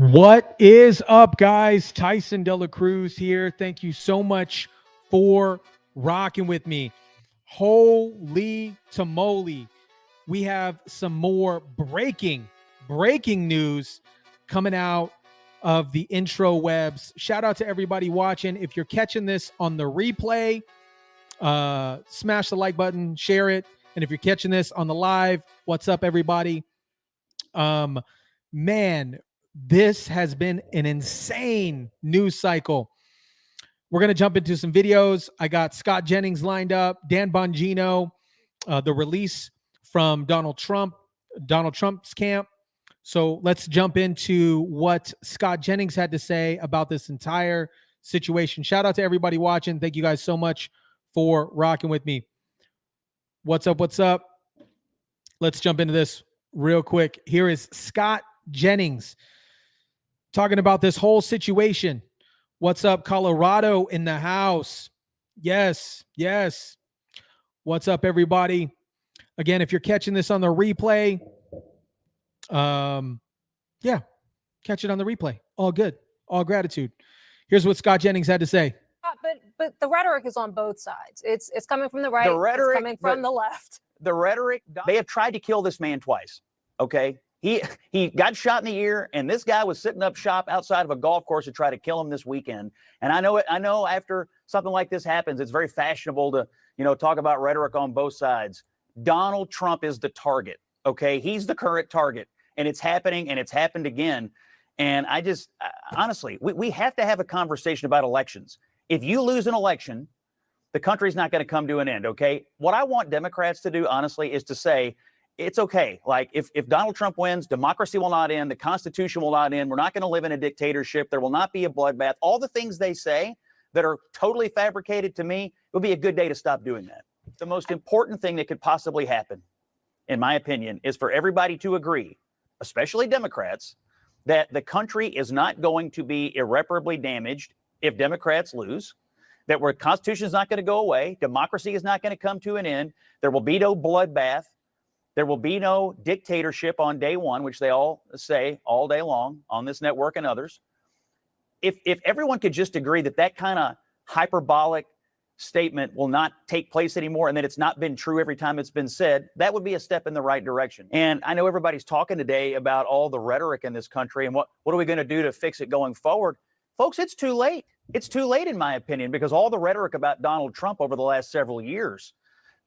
What is up, guys? Tyson Dela Cruz here. Thank you so much for rocking with me. Holy tamale. We have some more breaking news coming out of the intro webs. Shout out to everybody watching. If you're catching this on the replay, smash the like button, share it. And if you're catching this on the live, what's up, everybody? Man, this has been an insane news cycle. We're going to jump into some videos. I got Scott Jennings lined up, Dan Bongino, the release from Donald Trump's camp. So let's jump into what Scott Jennings had to say about this entire situation. Shout out to everybody watching. Thank you guys so much for rocking with me. What's up? What's up? Let's jump into this real quick. Here is Scott Jennings talking about this whole situation. What's up, Colorado in the house? Yes. What's up, everybody? Again, if you're catching this on the replay, catch it on the replay. All good. All gratitude. Here's what Scott Jennings had to say. But the rhetoric is on both sides. It's coming from the right. The rhetoric, it's coming from the left. The rhetoric. They have tried to kill this man twice. Okay, he got shot in the ear, and this guy was sitting up shop outside of a golf course to try to kill him this weekend. And I know after something like this happens, it's very fashionable to talk about rhetoric on both sides. Donald Trump is the target. Okay, he's the current target, and it's happening, and it's happened again. And I just honestly, we have to have a conversation about elections. If you lose an election, the country's not going to come to an end, okay? What I want Democrats to do, honestly, is to say, it's okay. Like, if Donald Trump wins, democracy will not end, the Constitution will not end, we're not going to live in a dictatorship, there will not be a bloodbath. All the things they say that are totally fabricated, to me, it would be a good day to stop doing that. The most important thing that could possibly happen, in my opinion, is for everybody to agree, especially Democrats, that the country is not going to be irreparably damaged if Democrats lose, that our Constitution is not going to go away, democracy is not going to come to an end, there will be no bloodbath, there will be no dictatorship on day one, which they all say all day long on this network and others. If everyone could just agree that that kind of hyperbolic statement will not take place anymore and that it's not been true every time it's been said, that would be a step in the right direction. And I know everybody's talking today about all the rhetoric in this country and what are we going to do to fix it going forward? Folks, it's too late. It's too late, in my opinion, because all the rhetoric about Donald Trump over the last several years,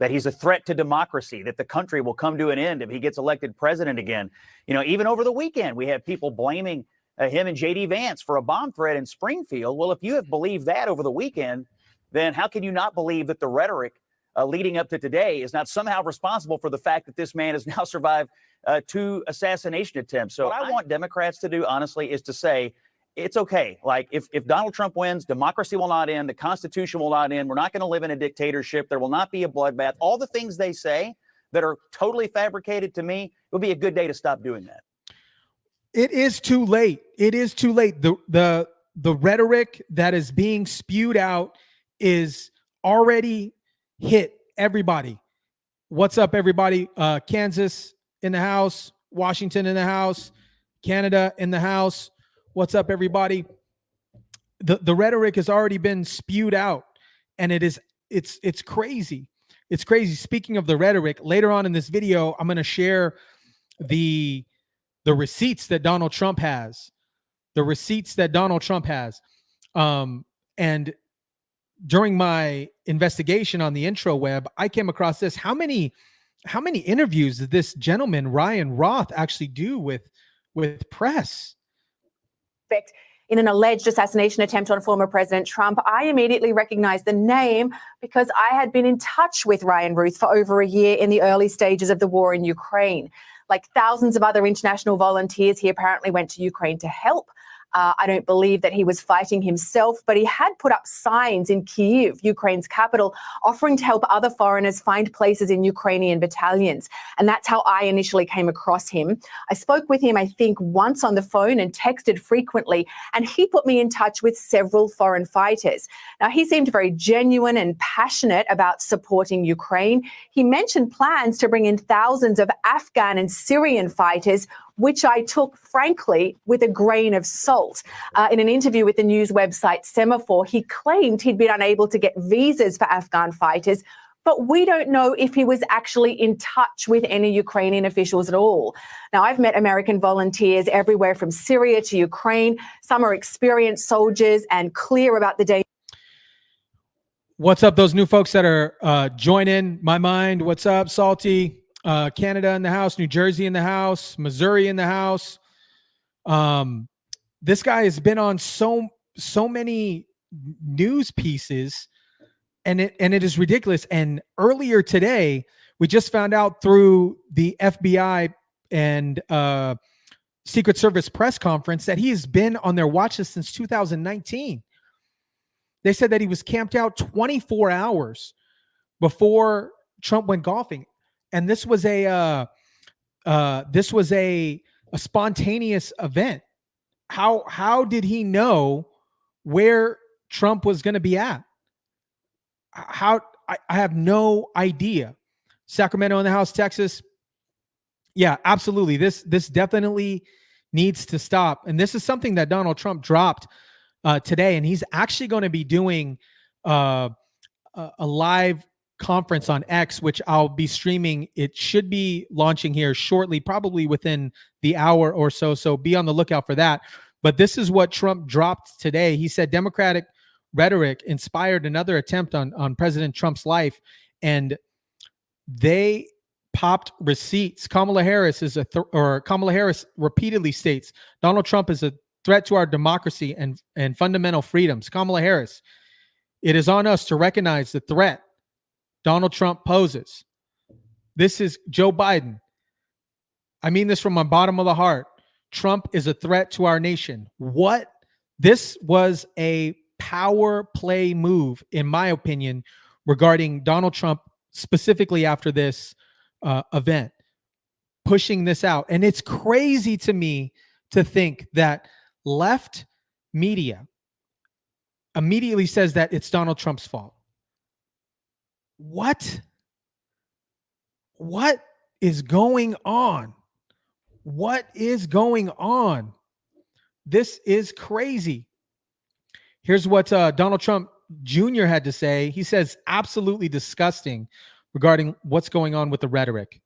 that he's a threat to democracy, that the country will come to an end if he gets elected president again. Even over the weekend, we have people blaming him and J.D. Vance for a bomb threat in Springfield. Well, if you have believed that over the weekend, then how can you not believe that the rhetoric leading up to today is not somehow responsible for the fact that this man has now survived 2 assassination attempts? So what I want Democrats to do, honestly, is to say, it's okay. Like, if Donald Trump wins, democracy will not end, the Constitution will not end, we're not going to live in a dictatorship, there will not be a bloodbath. All the things they say that are totally fabricated, to me, it would be a good day to stop doing that. It is too late. It is too late. The rhetoric that is being spewed out is already hit everybody. What's up, everybody? Kansas in the house, Washington in the house, Canada in the house. What's up, everybody? The rhetoric has already been spewed out, and it's crazy. It's crazy. Speaking of the rhetoric, later on in this video, I'm going to share the receipts that Donald Trump has. And during my investigation on the intro web, I came across this. How many interviews did this gentleman, Ryan Roth, actually do with press? In an alleged assassination attempt on former President Trump, I immediately recognized the name because I had been in touch with Ryan Roth for over a year in the early stages of the war in Ukraine. Like thousands of other international volunteers, he apparently went to Ukraine to help. I don't believe that he was fighting himself, but he had put up signs in Kyiv, Ukraine's capital, offering to help other foreigners find places in Ukrainian battalions. And that's how I initially came across him. I spoke with him, I think, once on the phone and texted frequently, and he put me in touch with several foreign fighters. Now, he seemed very genuine and passionate about supporting Ukraine. He mentioned plans to bring in thousands of Afghan and Syrian fighters which I took, frankly, with a grain of salt. In an interview with the news website Semaphore, he claimed he'd been unable to get visas for Afghan fighters, but we don't know if he was actually in touch with any Ukrainian officials at all. Now, I've met American volunteers everywhere from Syria to Ukraine. Some are experienced soldiers and clear about the danger. What's up, those new folks that are joining my mind? What's up, Salty? Canada in the house, New Jersey in the house, Missouri in the house. This guy has been on so many news pieces, and it is ridiculous. And earlier today, we just found out through the FBI and Secret Service press conference that he's been on their watch list since 2019. They said that he was camped out 24 hours before Trump went golfing, and this was a spontaneous event. How did he know where Trump was going to be at? I have no idea. Sacramento in the house, Texas. Yeah, absolutely. This definitely needs to stop. And this is something that Donald Trump dropped today, and he's actually going to be doing a live conference on X, which I'll be streaming. It should be launching here shortly, probably within the hour or so. So be on the lookout for that. But this is what Trump dropped today. He said Democratic rhetoric inspired another attempt on President Trump's life, and they popped receipts. Kamala Harris repeatedly states Donald Trump is a threat to our democracy and fundamental freedoms. Kamala Harris, it is on us to recognize the threat Donald Trump poses. This is Joe Biden. I mean this from my bottom of the heart. Trump is a threat to our nation. What? This was a power play move, in my opinion, regarding Donald Trump, specifically after this event, pushing this out. And it's crazy to me to think that left media immediately says that it's Donald Trump's fault. What is going on? What is going on? This is crazy. Here's what Donald Trump Jr. had to say. He says absolutely disgusting regarding what's going on with the rhetoric.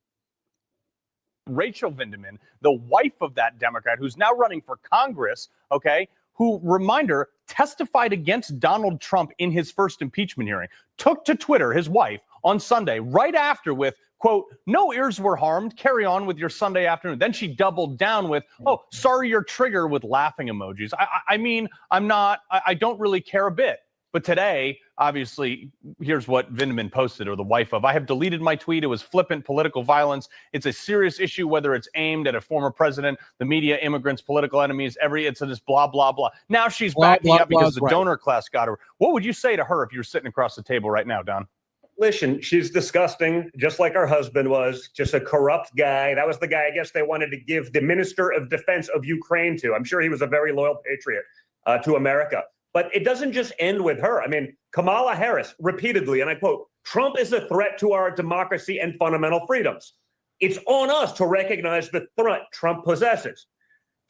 Rachel Vindeman, the wife of that Democrat who's now running for Congress, okay, who, reminder, testified against Donald Trump in his first impeachment hearing, took to Twitter, his wife, on Sunday, right after with, quote, "No ears were harmed, carry on with your Sunday afternoon." Then she doubled down with, "Oh, sorry, your trigger," with laughing emojis. I mean, I don't really care a bit. But today, obviously, here's what Vindeman posted, or the wife of. "I have deleted my tweet. It was flippant political violence. It's a serious issue, whether it's aimed at a former president, the media, immigrants, political enemies, it's this blah, blah, blah." Now she's backing up because the donor class got her. What would you say to her if you were sitting across the table right now, Don? Listen, she's disgusting, just like her husband was, just a corrupt guy. That was the guy, I guess, they wanted to give the Minister of Defense of Ukraine to. I'm sure he was a very loyal patriot to America. But it doesn't just end with her. I mean, Kamala Harris repeatedly, and I quote, "Trump is a threat to our democracy and fundamental freedoms. It's on us to recognize the threat Trump possesses."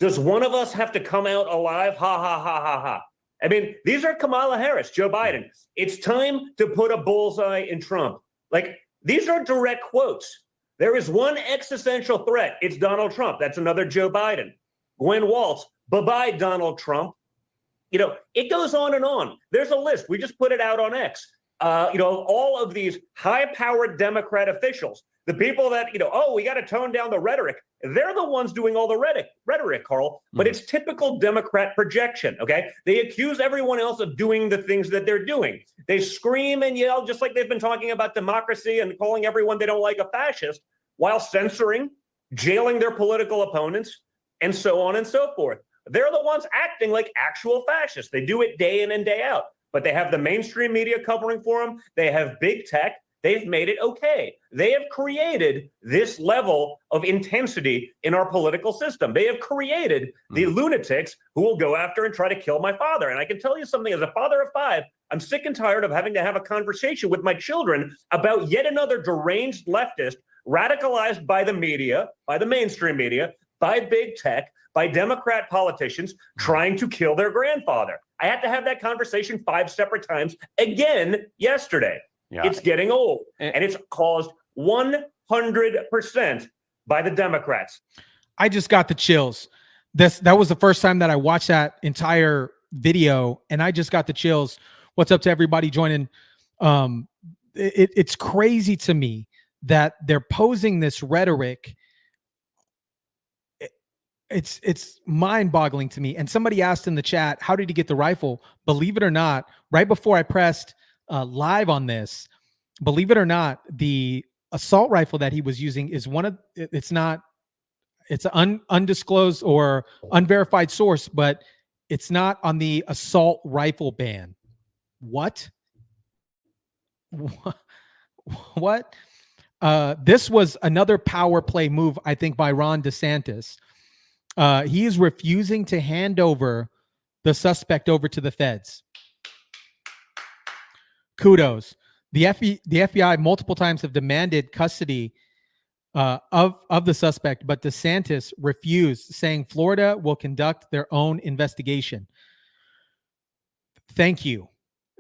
Does one of us have to come out alive? Ha, ha, ha, ha, ha. I mean, these are Kamala Harris, Joe Biden. It's time to put a bullseye in Trump. Like, these are direct quotes. There is one existential threat. It's Donald Trump. That's another Joe Biden. Gwen Waltz, bye-bye, Donald Trump. You know, it goes on and on. There's a list. We just put it out on X. All of these high-powered Democrat officials, the people that, oh, we got to tone down the rhetoric. They're the ones doing all the rhetoric, Carl. But it's typical Democrat projection, okay? They accuse everyone else of doing the things that they're doing. They scream and yell, just like they've been talking about democracy and calling everyone they don't like a fascist, while censoring, jailing their political opponents, and so on and so forth. They're the ones acting like actual fascists. They do it day in and day out. But they have the mainstream media covering for them. They have big tech. They've made it okay. They have created this level of intensity in our political system. They have created the lunatics who will go after and try to kill my father. And I can tell you something, as a father of 5, I'm sick and tired of having to have a conversation with my children about yet another deranged leftist radicalized by the media, by the mainstream media, by big tech, by Democrat politicians trying to kill their grandfather. I had to have that conversation 5 separate times again yesterday. Yeah. It's getting old, and it's caused 100% by the Democrats. I just got the chills. That was the first time that I watched that entire video, and I just got the chills. What's up to everybody joining? It's crazy to me that they're posing this rhetoric. It's mind-boggling to me. And somebody asked in the chat, how did he get the rifle? Believe it or not, right before I pressed live on this, believe it or not, the assault rifle that he was using is it's an undisclosed or unverified source, but it's not on the assault rifle ban. What? What? This was another power play move, I think, by Ron DeSantis. He is refusing to hand over the suspect over to the feds. Kudos. The FBI multiple times have demanded custody of the suspect, but DeSantis refused, saying Florida will conduct their own investigation. Thank you.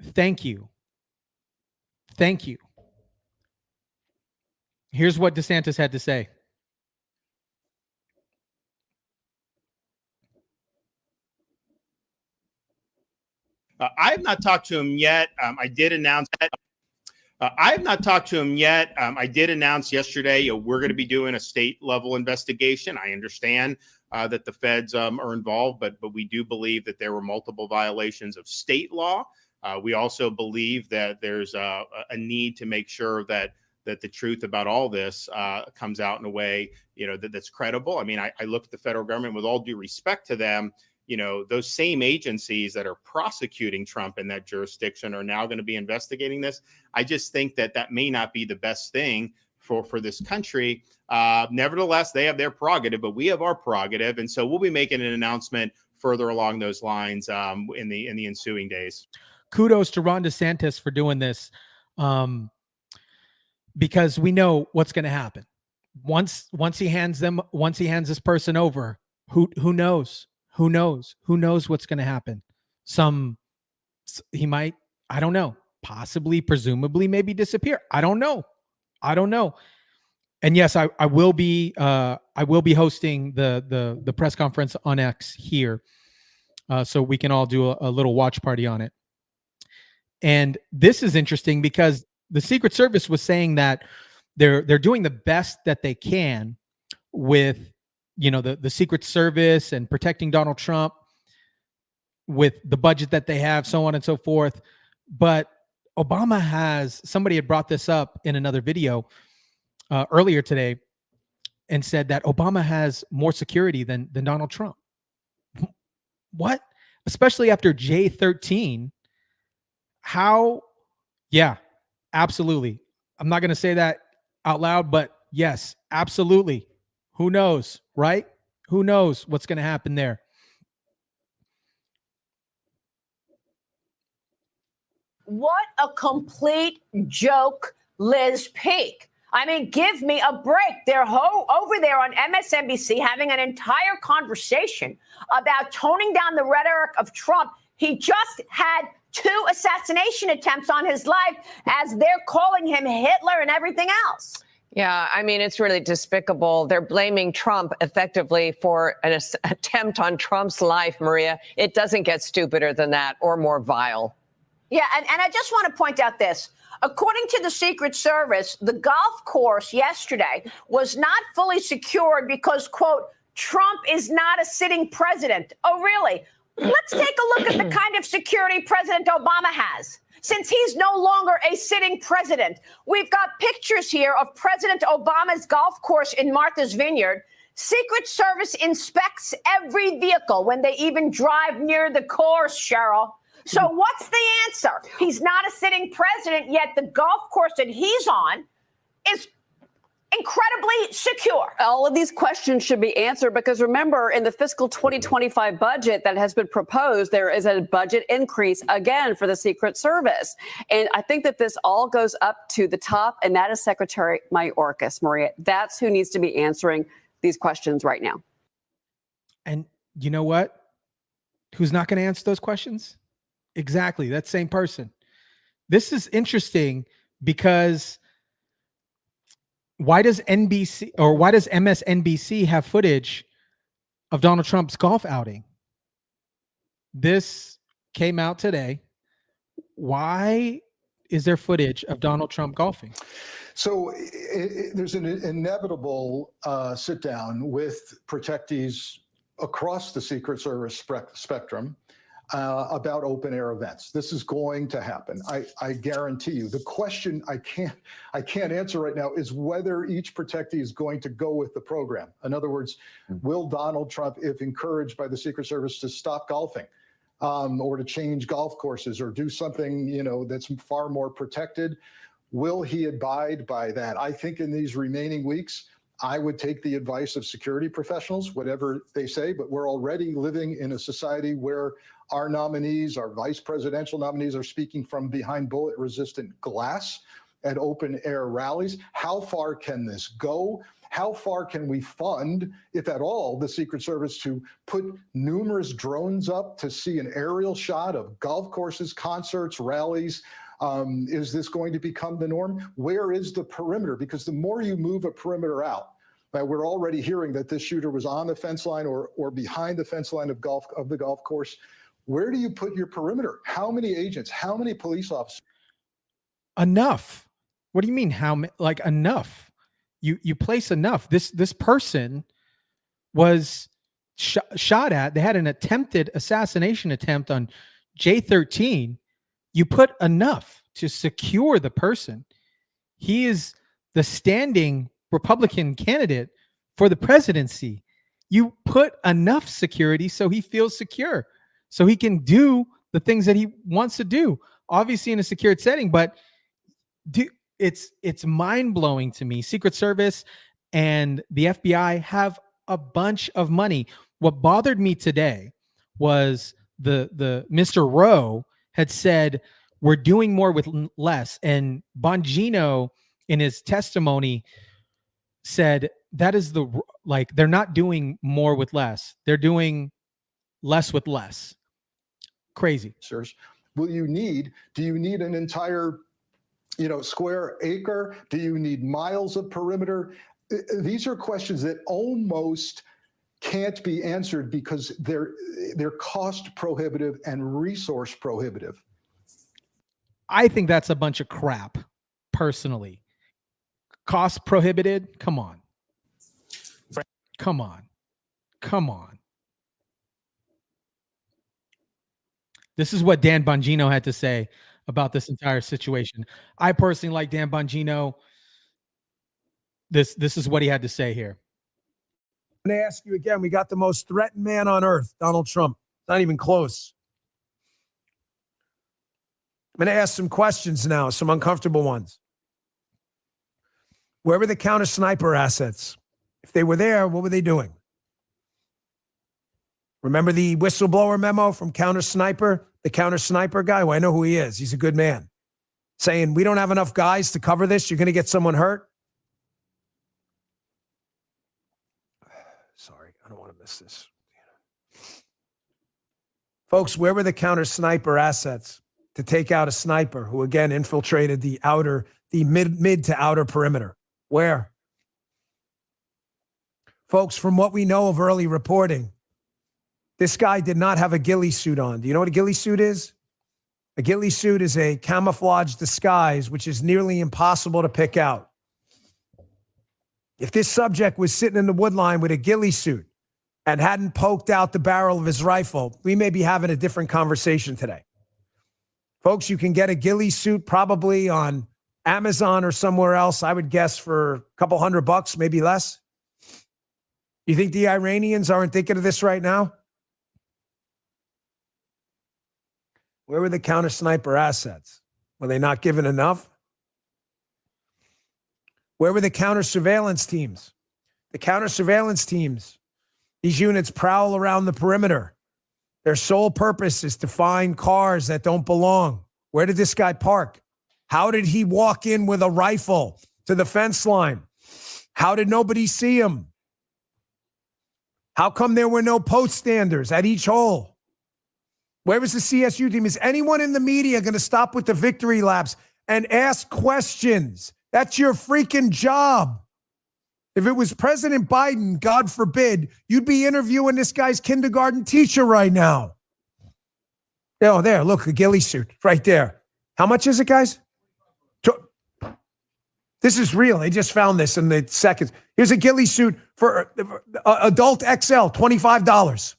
Thank you. Thank you. Here's what DeSantis had to say. I have not talked to him yet. I did announce that. I have not talked to him yet. I did announce yesterday we're going to be doing a state level investigation. I understand that the feds are involved, but we do believe that there were multiple violations of state law. We also believe that there's a need to make sure that the truth about all this comes out in a way, that's credible. I mean, I look at the federal government with all due respect to them. Those same agencies that are prosecuting Trump in that jurisdiction are now going to be investigating this. I just think that may not be the best thing for this country. Nevertheless, they have their prerogative, but we have our prerogative. And so we'll be making an announcement further along those lines in the ensuing days. Kudos to Ron DeSantis for doing this, because we know what's going to happen. Once he hands this person over, who knows? Who knows? Who knows what's going to happen? He might, I don't know, possibly, presumably, maybe disappear. I don't know. And yes, I will be hosting the press conference on X here, so we can all do a little watch party on it. And this is interesting because the Secret Service was saying that they're doing the best that they can with the Secret Service and protecting Donald Trump with the budget that they have, so on and so forth. But somebody had brought this up in another video earlier today and said that Obama has more security than Donald Trump. What? Especially after J13. How? Yeah, absolutely. I'm not going to say that out loud, but yes, absolutely. Who knows, right? Who knows what's going to happen there? What a complete joke, Liz Peek. I mean, give me a break. They're over there on MSNBC having an entire conversation about toning down the rhetoric of Trump. He just had 2 assassination attempts on his life as they're calling him Hitler and everything else. Yeah, I mean, it's really despicable. They're blaming Trump effectively for an attempt on Trump's life, Maria. It doesn't get stupider than that or more vile. Yeah, and I just want to point out this. According to the Secret Service, the golf course yesterday was not fully secured because, quote, Trump is not a sitting president. Oh, really? Let's take a look at the kind of security President Obama has. Since he's no longer a sitting president, we've got pictures here of President Obama's golf course in Martha's Vineyard. Secret Service inspects every vehicle when they even drive near the course, Cheryl. So what's the answer? He's not a sitting president, yet the golf course that he's on is incredibly secure. All of these questions should be answered because remember, in the fiscal 2025 budget that has been proposed, there is a budget increase again for the Secret Service. And I think that this all goes up to the top, and that is Secretary Mayorkas, Maria. That's who needs to be answering these questions right now. And you know what? Who's not going to answer those questions? Exactly, that same person. This is interesting because why does MSNBC have footage of Donald Trump's golf outing? This came out today. Why is there footage of Donald Trump golfing? So there's an inevitable sit down with protectees across the Secret Service spectrum about open air events. This is going to happen. I guarantee you. The question I can't answer right now is whether each protectee is going to go with the program. In other words, will Donald Trump, if encouraged by the Secret Service to stop golfing, or to change golf courses or do something, that's far more protected, will he abide by that? I think in these remaining weeks, I would take the advice of security professionals, whatever they say, but we're already living in a society where our nominees, our vice presidential nominees, are speaking from behind bullet-resistant glass at open-air rallies. How far can this go? How far can we fund, if at all, the Secret Service to put numerous drones up to see an aerial shot of golf courses, concerts, rallies? Is this going to become the norm? Where is the perimeter? Because the more you move a perimeter out, we're already hearing that this shooter was on the fence line or behind the fence line of the golf course. Where do you put your perimeter? How many agents? How many police officers? Enough. What do you mean? Enough? You place enough. This person was shot at. They had an attempted assassination attempt on J13. You put enough to secure the person. He is the standing Republican candidate for the presidency. You put enough security so he feels secure, so he can do the things that he wants to do, obviously in a secured setting. But it's mind-blowing to me. Secret Service and the FBI have a bunch of money. What bothered me today was the Mr. Rowe had said we're doing more with less, and Bongino in his testimony said that is they're not doing more with less, they're doing less with less. Crazy. Do you need an entire square acre? Do you need miles of perimeter? These are questions that almost can't be answered because they're cost prohibitive and resource prohibitive. I think that's a bunch of crap, personally. Cost prohibited? Come on. This is what Dan Bongino had to say about this entire situation. I personally like Dan Bongino. This is what he had to say here. I'm going to ask you again. We got the most threatened man on earth, Donald Trump. Not even close. I'm going to ask some questions now, some uncomfortable ones. Where were the counter sniper assets? If they were there, what were they doing? Remember the whistleblower memo from Counter Sniper, the Counter Sniper guy? Well, I know who he is. He's a good man. Saying, we don't have enough guys to cover this. You're going to get someone hurt. Sorry, I don't want to miss this. Folks, where were the Counter Sniper assets to take out a sniper who, again, infiltrated the mid to outer perimeter? Where? Folks, from what we know of early reporting, this guy did not have a ghillie suit on. Do you know what a ghillie suit is? A ghillie suit is a camouflage disguise, which is nearly impossible to pick out. If this subject was sitting in the wood line with a ghillie suit and hadn't poked out the barrel of his rifle, we may be having a different conversation today. Folks, you can get a ghillie suit probably on Amazon or somewhere else, I would guess for a couple $100, maybe less. You think the Iranians aren't thinking of this right now? Where were the counter sniper assets? Were they not given enough? Where were the counter surveillance teams? The counter surveillance teams, these units prowl around the perimeter. Their sole purpose is to find cars that don't belong. Where did this guy park? How did he walk in with a rifle to the fence line? How did nobody see him? How come there were no post standers at each hole? Where was the CSU team? Is anyone in the media going to stop with the victory laps and ask questions? That's your freaking job. If it was President Biden, God forbid, you'd be interviewing this guy's kindergarten teacher right now. Oh, there, look, a ghillie suit right there. How much is it, guys? This is real. They just found this in the seconds. Here's a ghillie suit for adult XL, $25.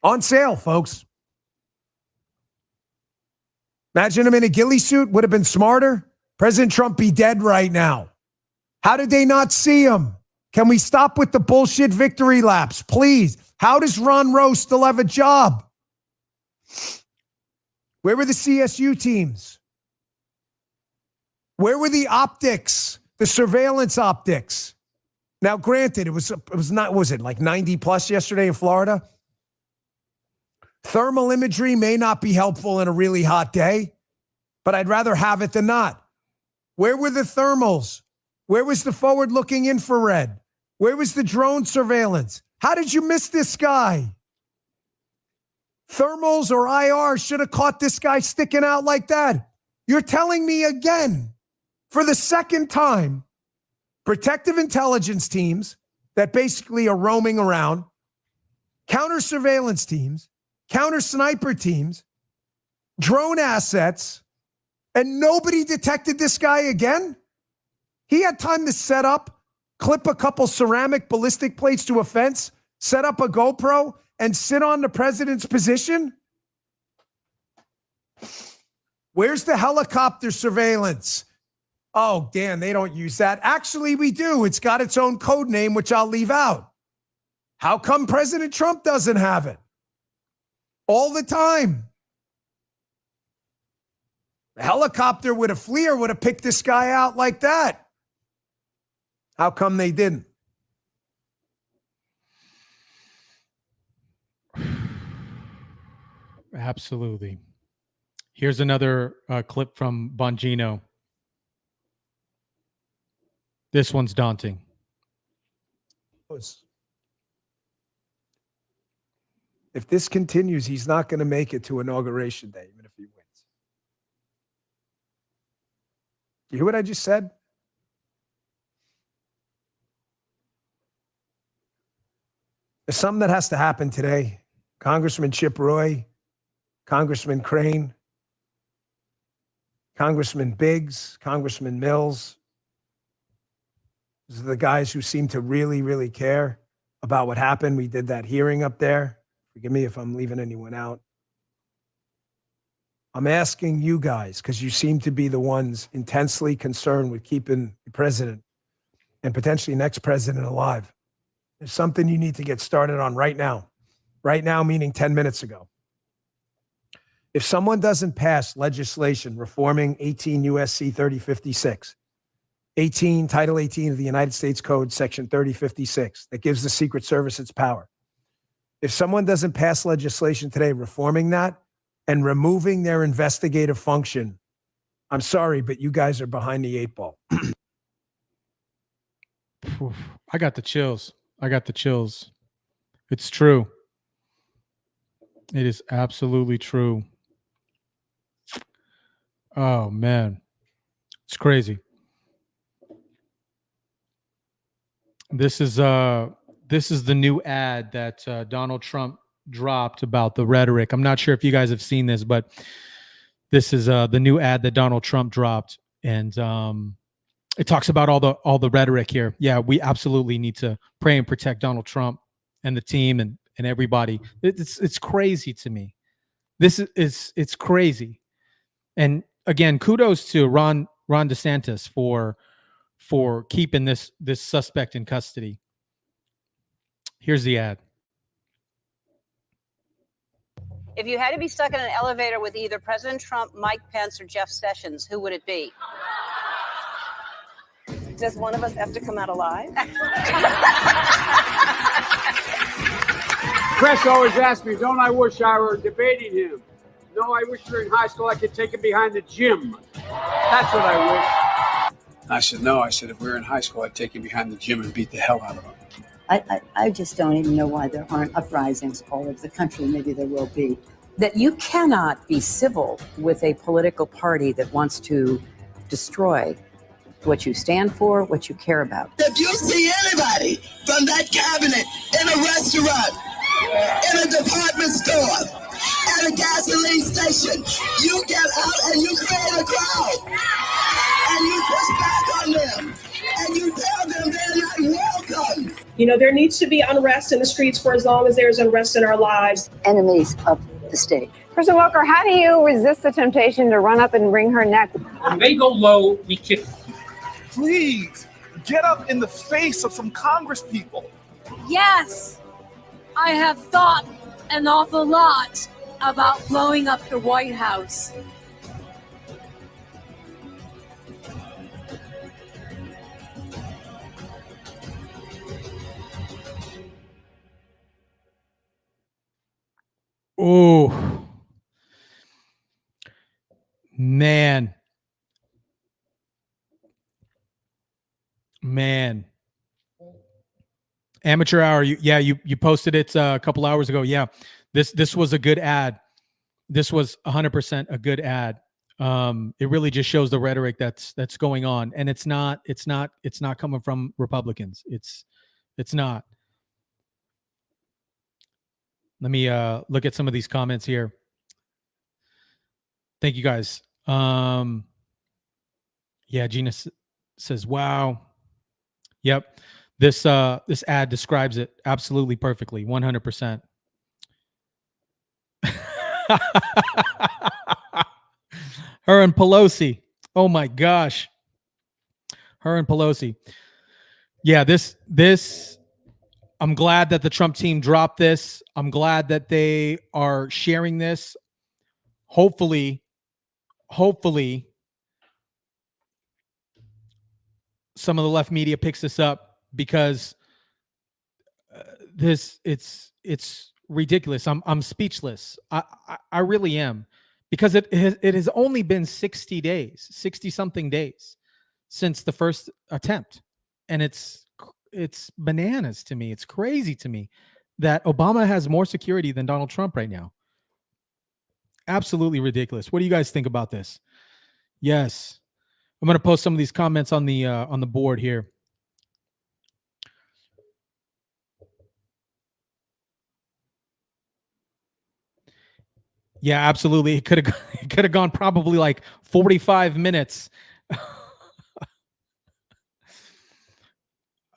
On sale, folks. Imagine him in a ghillie suit. Would have been smarter. President Trump be dead right now. How did they not see him? Can we stop with the bullshit victory laps, please? How does Ron Rowe still have a job? Where were the CSU teams? Where were the optics, the surveillance optics? Now, granted, it was not, was it like 90 plus yesterday in Florida? Thermal imagery may not be helpful in a really hot day, but I'd rather have it than not. Where were the thermals? Where was the forward-looking infrared? Where was the drone surveillance? How did you miss this guy? Thermals or IR should have caught this guy sticking out like that. You're telling me again, for the second time, protective intelligence teams that basically are roaming around, counter surveillance teams, counter sniper teams, drone assets, and nobody detected this guy again? He had time to set up, clip a couple ceramic ballistic plates to a fence, set up a GoPro, and sit on the president's position? Where's the helicopter surveillance? Oh, Dan, they don't use that. Actually, we do. It's got its own code name, which I'll leave out. How come President Trump doesn't have it? All the time. The helicopter with a FLIR would have picked this guy out like that. How come they didn't? Absolutely. Here's another clip from Bongino. This one's daunting. If this continues, he's not going to make it to Inauguration Day, even if he wins. You hear what I just said? There's something that has to happen today. Congressman Chip Roy, Congressman Crane, Congressman Biggs, Congressman Mills. These are the guys who seem to really, really care about what happened. We did that hearing up there. Forgive me if I'm leaving anyone out. I'm asking you guys, because you seem to be the ones intensely concerned with keeping the president and potentially next president alive. There's something you need to get started on right now. Right now, meaning 10 minutes ago. If someone doesn't pass legislation reforming 18 U.S.C. 3056, 18, Title 18 of the United States Code, Section 3056, that gives the Secret Service its power. If someone doesn't pass legislation today reforming that and removing their investigative function, I'm sorry, but you guys are behind the 8 ball. I got the chills. It's true. It is absolutely true. Oh, man. It's crazy. This is the new ad that Donald Trump dropped about the rhetoric. I'm not sure if you guys have seen this, but this is the new ad that Donald Trump dropped, and it talks about all the rhetoric here. Yeah, we absolutely need to pray and protect Donald Trump and the team and everybody. It's crazy to me. It's crazy. And again, kudos to Ron DeSantis for keeping this suspect in custody. Here's the ad. If you had to be stuck in an elevator with either President Trump, Mike Pence, or Jeff Sessions, who would it be? Does one of us have to come out alive? Press always asks me, don't I wish I were debating him? No, I wish we were in high school, I could take him behind the gym. That's what I wish. I said, no. I said, if we were in high school, I'd take him behind the gym and beat the hell out of him. I just don't even know why there aren't uprisings all over the country. Maybe there will be. That you cannot be civil with a political party that wants to destroy what you stand for, what you care about. If you see anybody from that cabinet in a restaurant, in a department store, at a gasoline station, you get out and you create a crowd. And you push back on them. And you tell them they're not welcome. You know, there needs to be unrest in the streets for as long as there's unrest in our lives. Enemies of the state. Person Walker, how do you resist the temptation to run up and wring her neck? When they go low, we kick them. Please get up in the face of some Congress people. Yes, I have thought an awful lot about blowing up the White House. Oh, man. Amateur hour. You posted it a couple hours ago. Yeah. This was a good ad. This was 100% a good ad. It really just shows the rhetoric that's going on, and it's not coming from Republicans. It's not. Let me look at some of these comments here. Thank you guys. Yeah, Gina says, wow. Yep. This ad describes it absolutely perfectly, 100%. Her and Pelosi. Oh my gosh. Her and Pelosi. Yeah, this I'm glad that the Trump team dropped this. I'm glad that they are sharing this. Hopefully some of the left media picks this up, because it's ridiculous. I'm speechless. I really am, because it has only been 60 something days since the first attempt, and it's bananas to me. It's crazy to me that Obama has more security than Donald Trump right now. Absolutely ridiculous. What do you guys think about this? Yes. I'm going to post some of these comments on the board here. Yeah, absolutely. It could have gone probably like 45 minutes.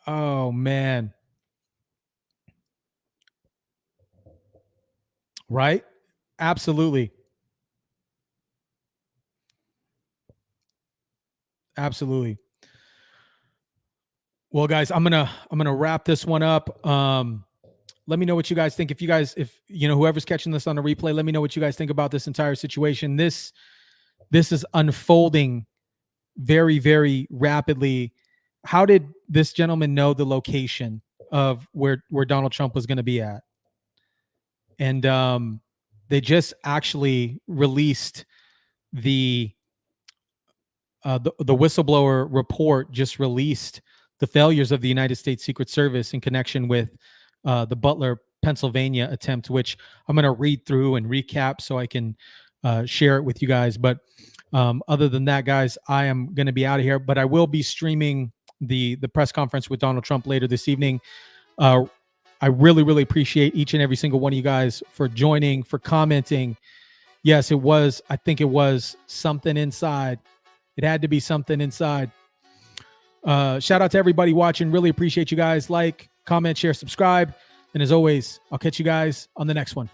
Oh man. Right? Absolutely. Absolutely. Well, guys, I'm gonna wrap this one up. Let me know what you guys think. If you know, whoever's catching this on the replay, let me know what you guys think about this entire situation. This is unfolding very, very rapidly. How did this gentleman know the location of where Donald Trump was going to be at? And they just actually released the whistleblower report, just released the failures of the United States Secret Service in connection with the Butler, Pennsylvania attempt, which I'm going to read through and recap so I can share it with you guys. But other than that, guys, I am going to be out of here, but I will be streaming the press conference with Donald Trump later this evening. I really, really appreciate each and every single one of you guys for joining, for commenting. Yes, I think it was something inside. It had to be something inside. Shout out to everybody watching. Really appreciate you guys. Like, comment, share, subscribe. And as always, I'll catch you guys on the next one.